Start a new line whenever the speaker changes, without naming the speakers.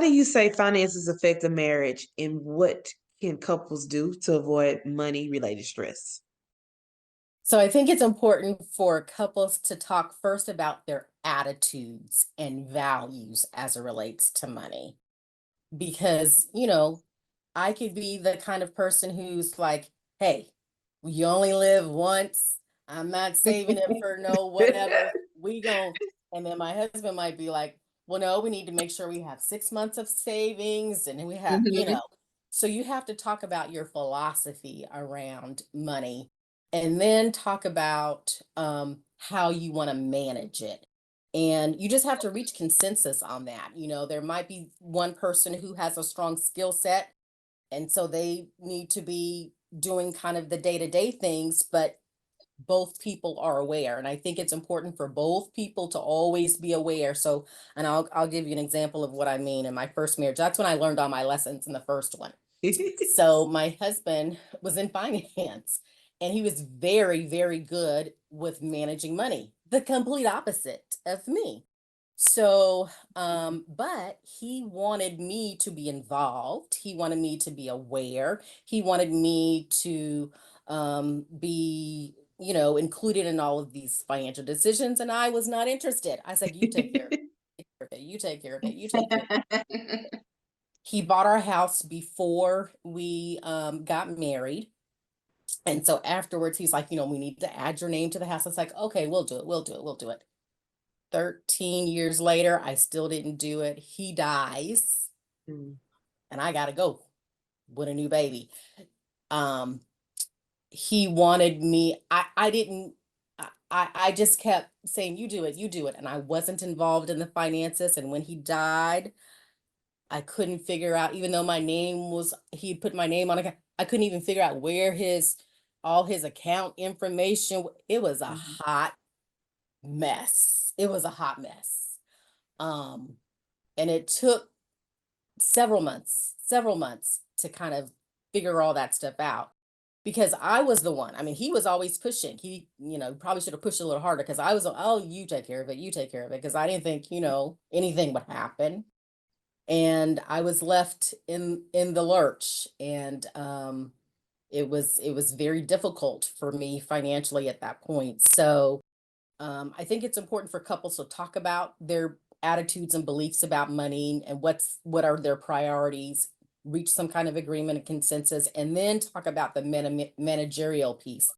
do you say finances affect a marriage, and what can couples do to avoid money related stress?
So I think it's important for couples to talk first about their attitudes and values as it relates to money. Because, I could be the kind of person who's like, hey, you only live once. I'm not saving it for no whatever. We gon' and then my husband might be like, well, no, we need to make sure we have 6 months of savings and then we have,
Mhm.
so you have to talk about your philosophy around money and then talk about how you want to manage it. And you just have to reach consensus on that. There might be one person who has a strong skill set, and so they need to be doing kind of the day to day things, but both people are aware. And I think it's important for both people to always be aware. So, and I'll give you an example of what I mean. In my first marriage, that's when I learned all my lessons in the first one. So my husband was in finance and he was very, very good with managing money, the complete opposite of me. So, but he wanted me to be involved. He wanted me to be aware. He wanted me to be, included in all of these financial decisions. And I was not interested. I said, you take care of it. You take care of it. You take care. He bought our house before we got married. And so afterwards, he's like, we need to add your name to the house. It's like, okay, we'll do it. We'll do it. We'll do it. 13 years later, I still didn't do it. He dies,
Mm.
and I got to go with a new baby. Um, he wanted me, I didn't, I just kept saying, you do it, you do it. And I wasn't involved in the finances. And when he died, I couldn't figure out, even though my name was, he put my name on it, I couldn't even figure out where all his account information, it was a
Mhm.
hot mess. It was a hot mess. Um, and it took several months to kind of figure all that stuff out because I was the one. I mean, he was always pushing. He, probably should have pushed a little harder because I was, oh, you take care of it, you take care of it. Because I didn't think, anything would happen. And I was left in the lurch. And it was very difficult for me financially at that point. So I think it's important for couples to talk about their attitudes and beliefs about money and what are their priorities, reach some kind of agreement and consensus, and then talk about the managerial piece.